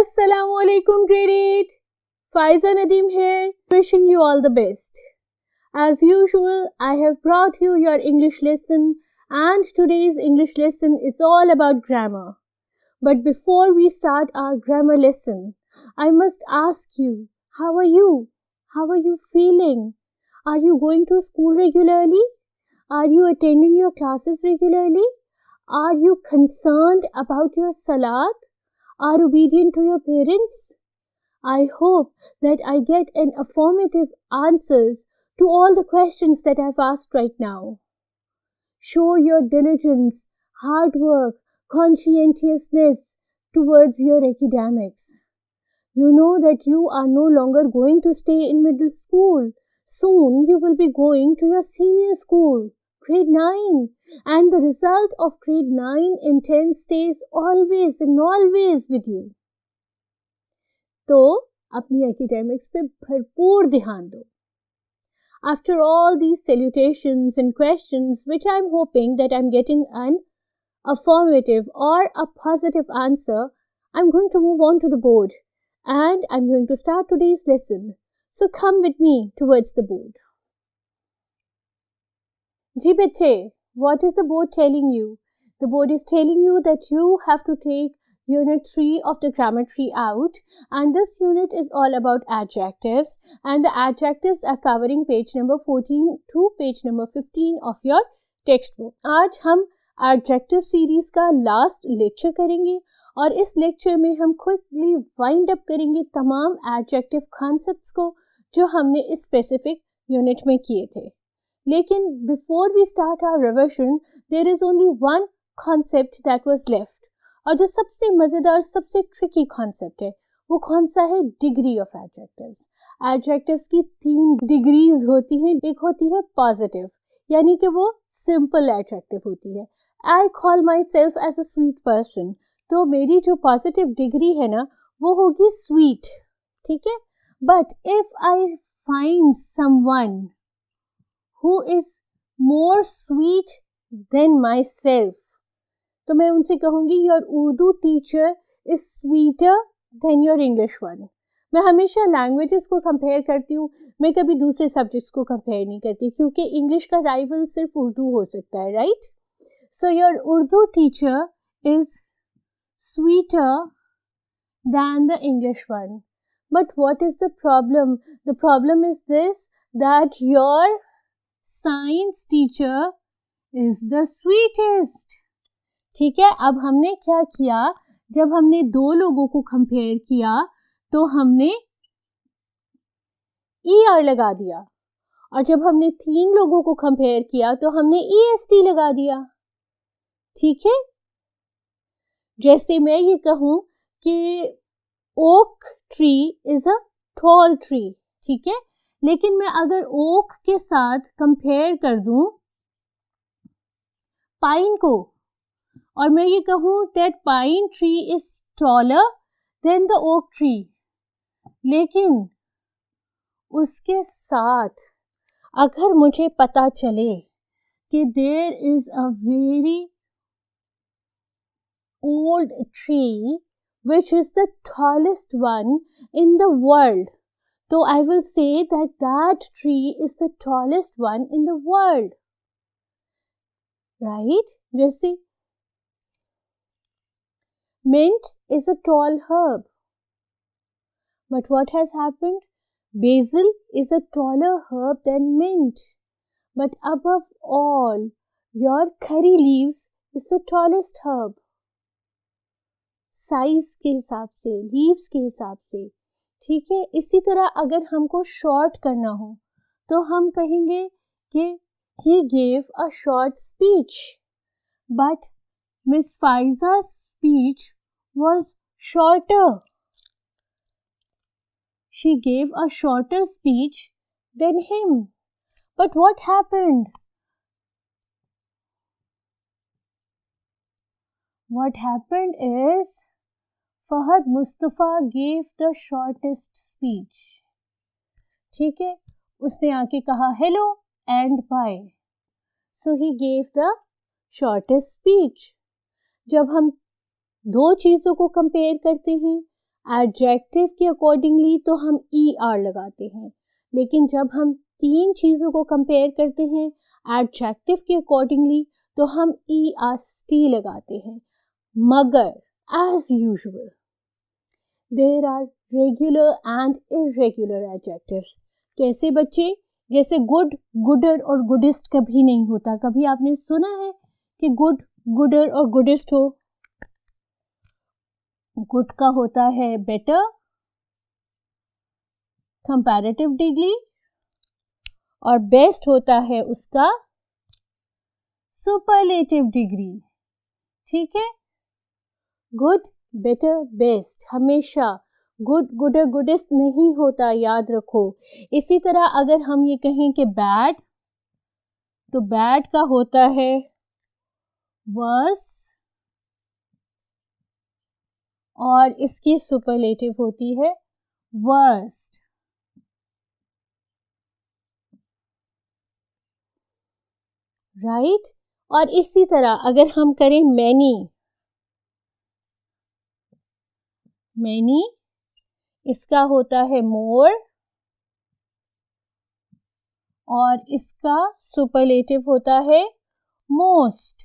Assalamu alaikum grade 8. Faiza Nadeem here, wishing you all the best. As usual, I have brought you your English lesson, and today's English lesson is all about grammar. But before we start our grammar lesson, I must ask you, how are you? How are you feeling? Are you going to school regularly? Are you attending your classes regularly? Are you concerned about your salat? Are obedient to your parents? I hope that I get an affirmative answers to all the questions that I've asked right now. Show your diligence, hard work, conscientiousness towards your academics. You know that you are no longer going to stay in middle school. Soon you will be going to your senior school, grade 9, and the result of grade 9 and 10 stays always and always with you. तो अपनी academics पे भरपूर ध्यान दो. After all these salutations and questions, which I'm hoping that I'm getting an affirmative or a positive answer, I'm going to move on to the board and I'm going to start today's lesson. So come with me towards the board. जी बच्चे, what is the board telling you? The board is telling you that you have to take Unit 3 of the grammar tree out, and this unit is all about adjectives, and the adjectives are covering page number 14 to page number 15 of your textbook. आज हम adjective series का last lecture करेंगे और इस lecture में हम quickly wind up करेंगे तमाम adjective concepts को जो हमने इस specific unit में किए थे. लेकिन before we start our revision, there is only one concept that was left. और जो सबसे मज़ेदार, सबसे tricky concept है, वो कौन सा है? Degree of adjectives. Adjectives की 3 degrees होती हैं. एक होती है positive, यानी कि वो simple adjective होती है. I call myself as a sweet person. तो मेरी जो positive degree है ना, वो होगी sweet. ठीक है? But if I find someone who is more sweet than myself, तो मैं उनसे कहूँगी your Urdu teacher is sweeter than your English one. मैं हमेशा languages को compare करती हूँ, मैं कभी दूसरे subjects को compare नहीं करती क्योंकि English का rival सिर्फ उर्दू हो सकता है, right? So your Urdu teacher is sweeter than the English one. But what is the problem? The problem is this, that your science teacher is the sweetest. ठीक है, अब हमने क्या किया? जब हमने 2 लोगों को कंपेयर किया तो हमने ER लगा दिया, और जब हमने 3 लोगों को कंपेयर किया तो हमने EST लगा दिया. ठीक है, जैसे मैं ये कहूँ कि oak tree is a tall tree. ठीक है, लेकिन मैं अगर ओक के साथ कंपेयर कर दूं पाइन को और मैं ये कहूँ that pine tree is taller than the oak tree, लेकिन उसके साथ अगर मुझे पता चले कि there is a very old tree which is the tallest one in the world, so I will say that that tree is the tallest one in the world, right? जैसे mint is a tall herb, but what has happened? Basil is a taller herb than mint, but above all, your curry leaves is the tallest herb. Size के हिसाब से, leaves के हिसाब से. ठीक है, इसी तरह अगर हमको शॉर्ट करना हो तो हम कहेंगे कि he gave a short speech, but Miss Faiza's speech was shorter. She gave a shorter speech than him. But what happened? What happened is Fahad Mustafa gave the shortest speech. ठीक है, उसने आके कहा hello and bye. So he gave the shortest speech. जब हम दो चीज़ों को कंपेयर करते हैं, एडजेक्टिव के अकॉर्डिंगली तो हम ER लगाते हैं, लेकिन जब हम 3 चीज़ों को कंपेयर करते हैं एडजेक्टिव के अकॉर्डिंगली तो हम ERST लगाते हैं। मगर as usual there are regular and irregular adjectives. कैसे बच्चे? जैसे गुड, गुडर और गुडिस्ट कभी नहीं होता। कभी आपने सुना है कि गुड, गुडर और गुडिस्ट हो? गुड का होता है बेटर, कंपैरेटिव डिग्री, और बेस्ट होता है उसका सुपरलेटिव डिग्री। ठीक है, गुड, बेटर, बेस्ट, हमेशा गुड, गुडर, गुडेस्ट नहीं होता, याद रखो। इसी तरह अगर हम ये कहें कि बैड, तो बैड का होता है वर्स, और इसकी सुपरलेटिव होती है वर्स्ट। राइट? और इसी तरह अगर हम करें मैनी, मैनी इसका होता है मोर, और इसका सुपरलेटिव होता है मोस्ट।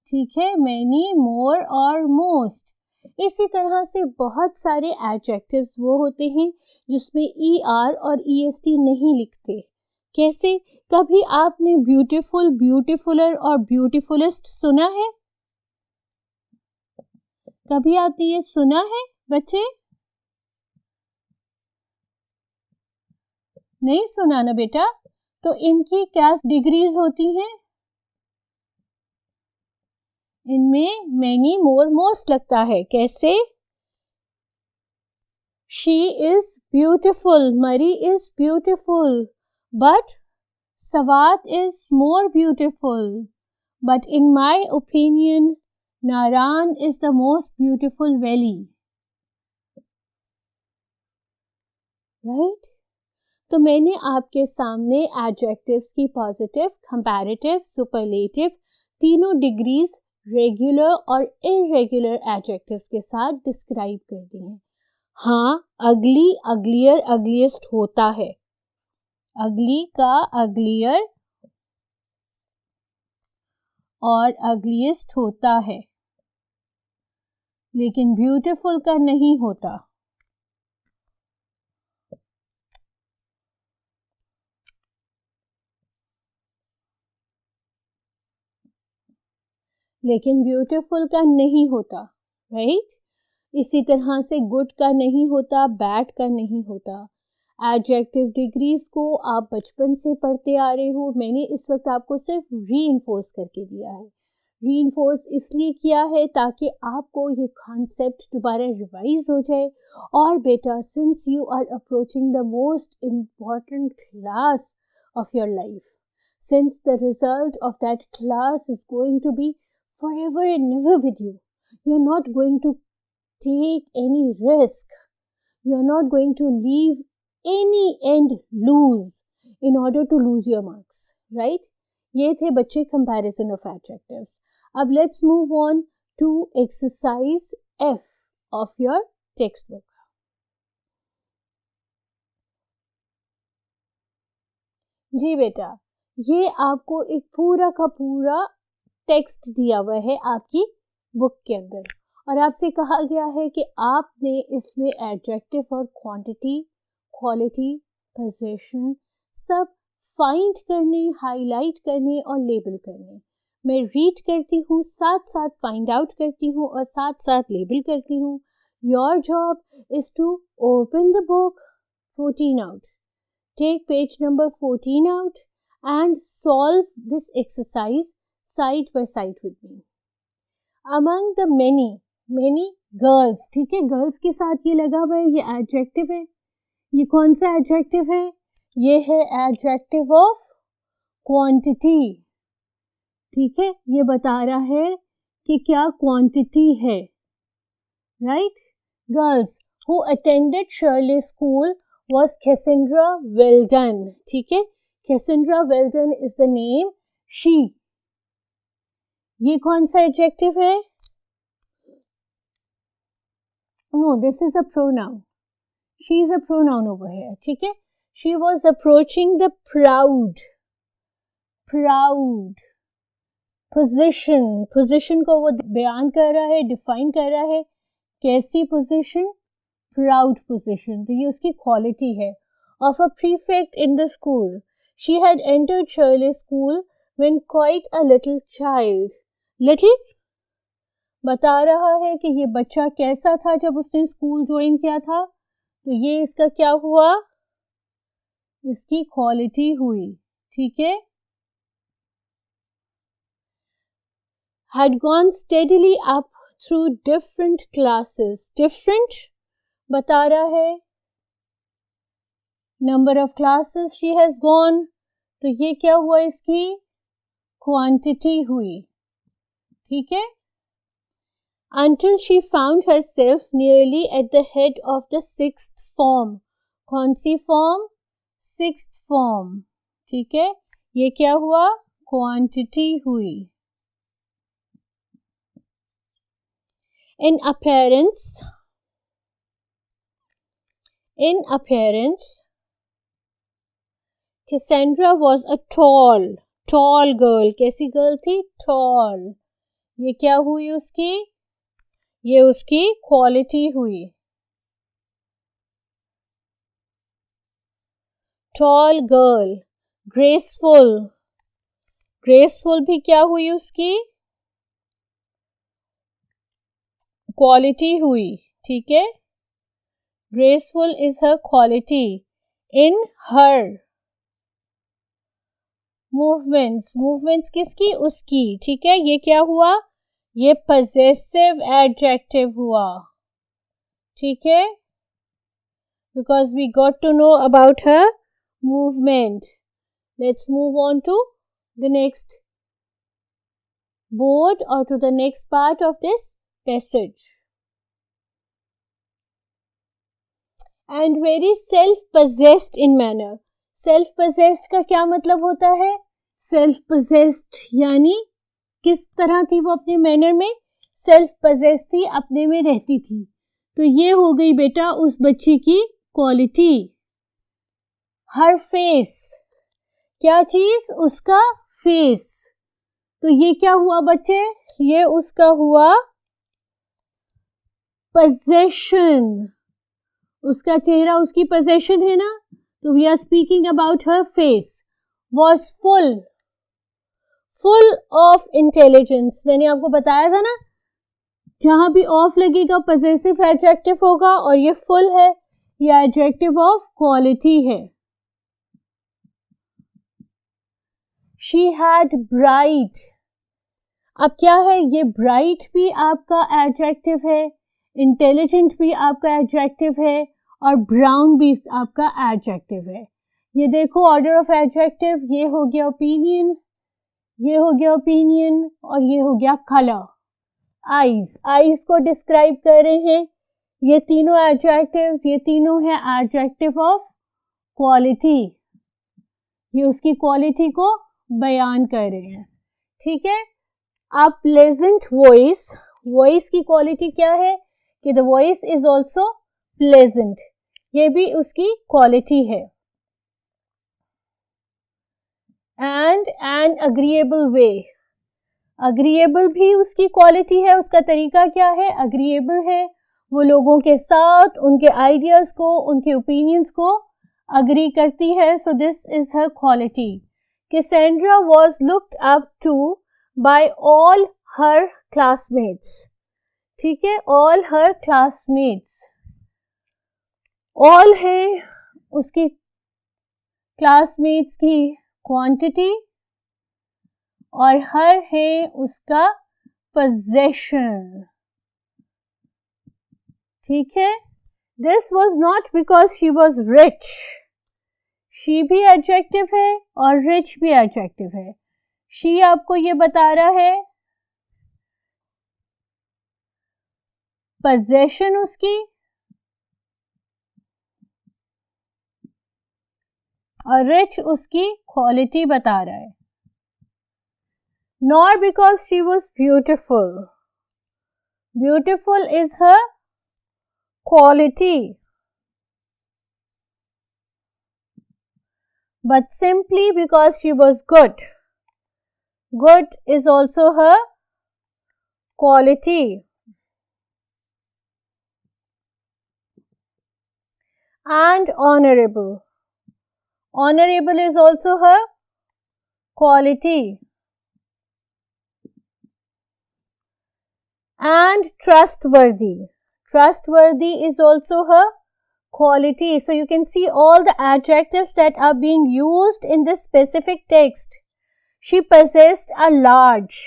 ठीक है, मैनी, मोर और मोस्ट। इसी तरह से बहुत सारे एडजेक्टिव्स वो होते हैं जिसमें ER और EST नहीं लिखते। कैसे? कभी आपने ब्यूटीफुल, ब्यूटीफुलर और ब्यूटीफुलेस्ट सुना है? कभी आपने ये सुना है बच्चे? नहीं सुना ना बेटा? तो इनकी क्या डिग्रीज होती हैं? इनमें मैनी, मोर, मोस्ट लगता है। कैसे? शी इज ब्यूटिफुल, मरी is beautiful, but Swat is more beautiful, but in my opinion Naran is the most beautiful valley. Right? तो मैंने आपके सामने एडजेक्टिव्स की पॉजिटिव, कंपैरेटिव, सुपरलेटिव तीनों डिग्रीज रेगुलर और इर्रेगुलर एडजेक्टिव्स के साथ डिस्क्राइब कर दी हैं। हाँ, अगली, अग्लियर, अग्लीस्ट होता है। अगली का अग्लियर और अग्लीस्ट होता है, लेकिन ब्यूटीफुल का नहीं होता। लेकिन ब्यूटीफुल का नहीं होता। राइट? इसी तरह से गुड का नहीं होता, बैड का नहीं होता। एडजेक्टिव डिग्रीज को आप बचपन से पढ़ते आ रहे हो। मैंने इस वक्त आपको सिर्फ रीइंफोर्स करके दिया है। रीइंफोर्स इसलिए किया है ताकि आपको ये कॉन्सेप्ट दोबारा रिवाइज हो जाए। और बेटा, since you are approaching the most important class of your life, since the result of that class is going to be forever and never with you. You're not going to take any risk. You're not going to leave any end loose in order to lose your marks. Right? ये थे बच्चे comparison of adjectives. अब let's move on to exercise F of your textbook. जी बेटा, ये आपको एक पूरा का पूरा टेक्स्ट दिया हुआ है आपकी बुक के अंदर, और आपसे कहा गया है कि आपने इसमें एडजेक्टिव और क्वांटिटी, क्वालिटी, पोजीशन सब फाइंड करने, हाईलाइट करने और लेबल करने। मैं रीड करती हूँ, साथ साथ फाइंड आउट करती हूँ और साथ साथ लेबल करती हूँ। Your job is to open the book 14 out, take page number 14 out and solve this exercise side by side with me. Among the many girls, ठीक है, गर्ल्स के साथ ये लगा हुआ है, ये एडजेक्टिव है। ये कौन सा एडजेक्टिव है? ये है एडजेक्टिव ऑफ क्वांटिटी। ठीक है, ये बता रहा है कि क्या क्वांटिटी है। Right? Girls who attended शर्ले school was Cassandra Weldon. ठीक है, Cassandra Weldon is the name. She, ये कौन सा एडजेक्टिव है? No, this is a pronoun. She is a pronoun over here. ठीक है. She was approaching the proud position. Position को वो बयान कर रहा है, डिफाइन कर रहा है. कैसी position? Proud position. तो ये उसकी quality है. Of a prefect in the school. She had entered Shirley School when quite a little child. Little बता रहा है कि ये बच्चा कैसा था जब उसने स्कूल ज्वाइन किया था. तो ये इसका क्या हुआ? इसकी क्वालिटी हुई. ठीक है. Had gone steadily up through different classes. Different बता रहा है. Number of classes she has gone. तो ये क्या हुआ? इसकी क्वांटिटी हुई. ठीक है. Until she found herself nearly at the head of the 6th form. कौन सी फॉर्म? 6th form. ठीक है. ये क्या हुआ? क्वांटिटी हुई. In appearance, Cassandra was a tall girl. कैसी गर्ल थी? Tall. ये क्या हुई उसकी? ये उसकी क्वालिटी हुई. Tall girl. Graceful भी क्या हुई उसकी? क्वालिटी हुई. ठीक है. Graceful is her quality. In her movements किसकी? उसकी. ठीक है. ये क्या हुआ? ये possessive adjective हुआ. ठीक है. Because we got to know about her movement. Let's move on to the next board or to the next part of this passage. And very self-possessed in manner. Self-possessed का क्या मतलब होता है? Self-possessed यानी किस तरह थी वो अपने मैनर में? Self-possessed थी, अपने में रहती थी. तो ये हो गई बेटा उस बच्ची की क्वालिटी. Her face. क्या चीज? उसका फेस. तो ये क्या हुआ बच्चे? ये उसका हुआ possession. उसका चेहरा उसकी possession है ना. तो we are speaking about her face. Was full of intelligence. मैंने आपको बताया था ना, जहां भी ऑफ लगेगा possessive adjective होगा और ये full है, ये adjective of quality है. She had bright. अब क्या है? ये bright भी आपका adjective है, intelligent भी आपका adjective है और brown भी आपका adjective है. ये देखो order of adjective. ये हो गया opinion, ये हो गया opinion और ये हो गया color. eyes को describe कर रहे हैं. ये तीनों adjectives, ये तीनों है adjective of quality. ये उसकी quality को बयान कर रहे हैं. ठीक है. अब pleasant voice की क्वालिटी क्या है? कि the voice is also pleasant. ये भी उसकी क्वालिटी है. And an agreeable way. agreeable भी उसकी क्वालिटी है. उसका तरीका क्या है? agreeable है. वो लोगों के साथ उनके आइडियाज को, उनके ओपिनियंस को अग्री करती है. So this is her quality. Cassandra was looked up to by all her classmates. ठीक है. all her classmates. all है उसकी classmates की quantity और her है उसका possession. ठीक है. This was not because she was rich. she भी adjective है और rich भी adjective है. she आपको ये बता रहा है possession उसकी और rich उसकी quality बता रहा है. nor because she was beautiful. beautiful is her quality, but simply because she was good. Good is also her quality. And honorable. Honorable is also her quality. And trustworthy. Trustworthy is also her quality. So you can see all the adjectives that are being used in this specific text. She possessed a large.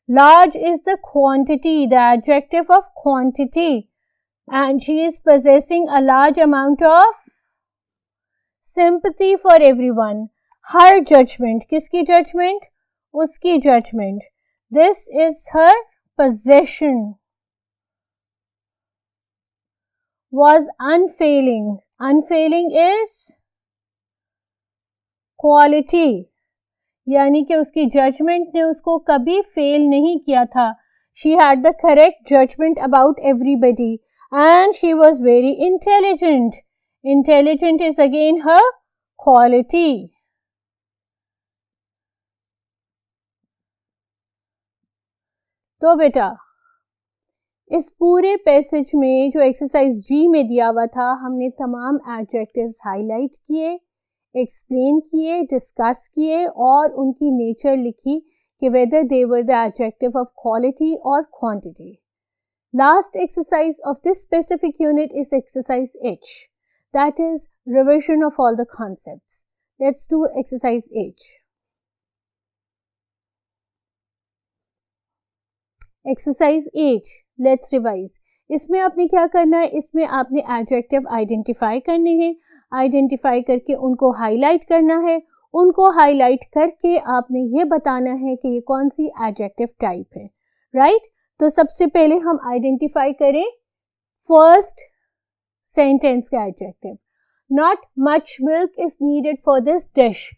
Large is the quantity, the adjective of quantity. And she is possessing a large amount of sympathy for everyone. Her judgment. Kiski judgment? Uski judgment. This is her possession. Was unfailing. Unfailing is quality. यानी कि उसकी judgement ने उसको कभी fail नहीं किया था. She had the correct judgment about everybody and she was very intelligent. Intelligent is again her quality. तो बेटा इस पूरे पैसेज में जो एक्सरसाइज जी में दिया हुआ था हमने तमाम एडजेक्टिव्स हाईलाइट किए, एक्सप्लेन किए, डिस्कस किए और उनकी नेचर लिखी कि whether they were the adjective of quality or quantity. Last exercise of this specific unit is exercise H. That is revision of all the concepts. Let's do exercise H. Exercise H. Let's revise. इसमें आपने क्या करना है, इसमें आपने adjective identify करने हैं, identify करके उनको हाईलाइट करना है, उनको हाईलाइट करके आपने ये बताना है कि ये कौन सी एडजेक्टिव टाइप है. राइट? तो सबसे पहले हम आइडेंटिफाई करें फर्स्ट सेंटेंस का adjective. Not much milk is needed for this dish.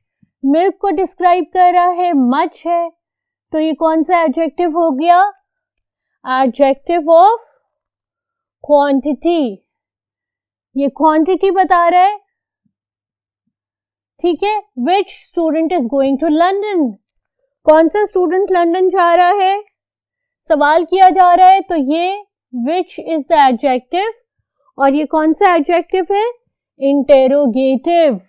Milk को डिस्क्राइब कर रहा है, मच है, तो ये कौन सा एडजेक्टिव हो गया? Adjective of quantity. ये क्वांटिटी बता रहा है. ठीक है. Which student is going to London. कौन सा स्टूडेंट लंदन जा रहा है, सवाल किया जा रहा है, तो ये विच इज द एडजेक्टिव और ये कौन सा एडजेक्टिव है? Interrogative.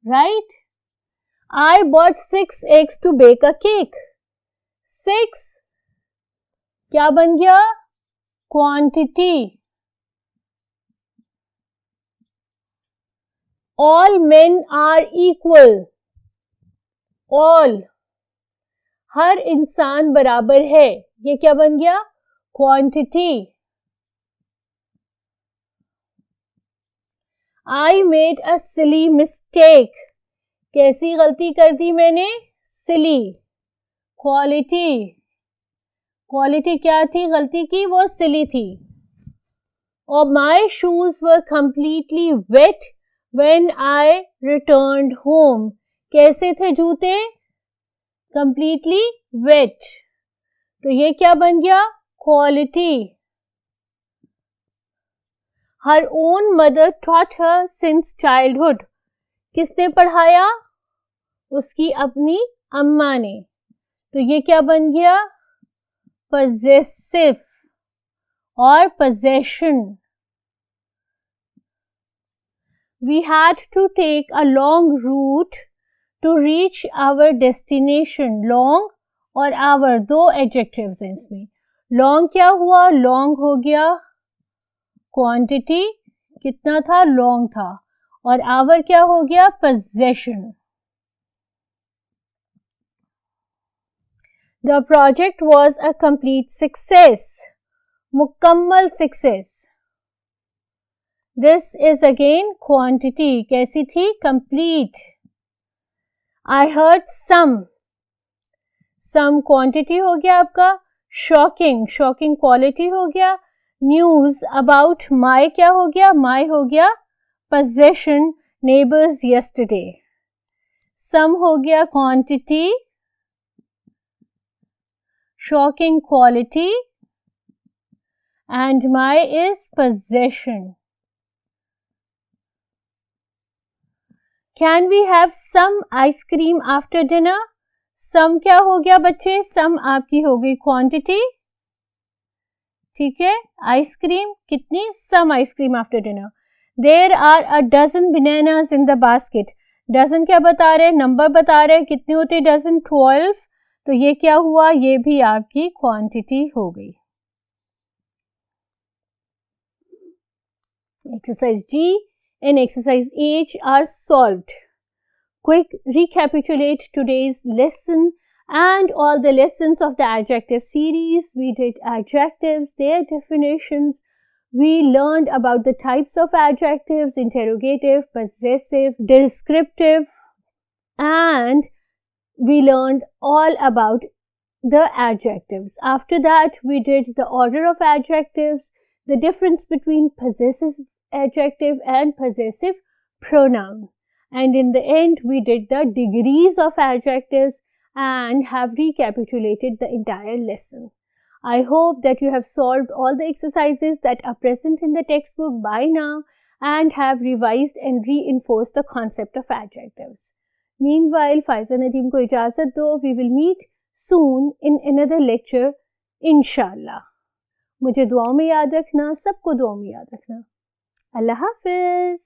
Right? I bought 6 eggs to bake a cake. 6 क्या बन गया? Quantity. All men are equal. All. हर इंसान बराबर है. ये क्या बन गया? Quantity. I made a silly mistake. कैसी गलती कर दी मैंने? सिली. क्वालिटी. क्वालिटी क्या थी गलती की? वो सिली थी. और my shoes were completely wet when I returned home. कैसे थे जूते? Completely wet. तो ये क्या बन गया? Quality. Her own mother taught her since childhood. किसने पढ़ाया? उसकी अपनी अम्मा ने. तो ये क्या बन गया? possessive और possession. We had to take a long route to reach our destination. Long और our दो adjectives हैं इसमें. Long क्या हुआ? Long हो गया quantity. कितना था? Long था. और our क्या हो गया? possession. The project was a complete success. मुकम्मल success. This is again quantity. कैसी थी? Complete. I heard some. Some quantity हो गया आपका. Shocking. Shocking quality हो गया. News about my क्या हो गया? My हो गया possession. Neighbors yesterday. Some हो गया quantity. shocking quality, and my is possession. Can we have some ice cream after dinner? Some क्या हो गया बच्चे? Some आपकी हो गई quantity. ठीक है, आइसक्रीम कितनी? Some ice cream after dinner. There are a dozen bananas in the basket. Dozen क्या बता रहे हैं? नंबर बता रहे हैं. कितने होते डजन? 12. तो ये क्या हुआ? ये भी आपकी क्वांटिटी हो गई. Exercise G and exercise H are solved. Quick recapitulate today's lesson and all the lessons of the adjective series. We did adjectives, their definitions. We learned about the types of adjectives: interrogative, possessive, descriptive, and we learned all about the adjectives. After that, we did the order of adjectives, the difference between possessive adjective and possessive pronoun. And in the end, we did the degrees of adjectives and have recapitulated the entire lesson. I hope that you have solved all the exercises that are present in the textbook by now and have revised and reinforced the concept of adjectives. Meanwhile, Faiza Nadeem ko ijazat do. We will meet soon in another lecture, inshallah. मुझे दुआओं में याद रखना, सबको दुआओं में याद रखना. अल्लाह हाफिज.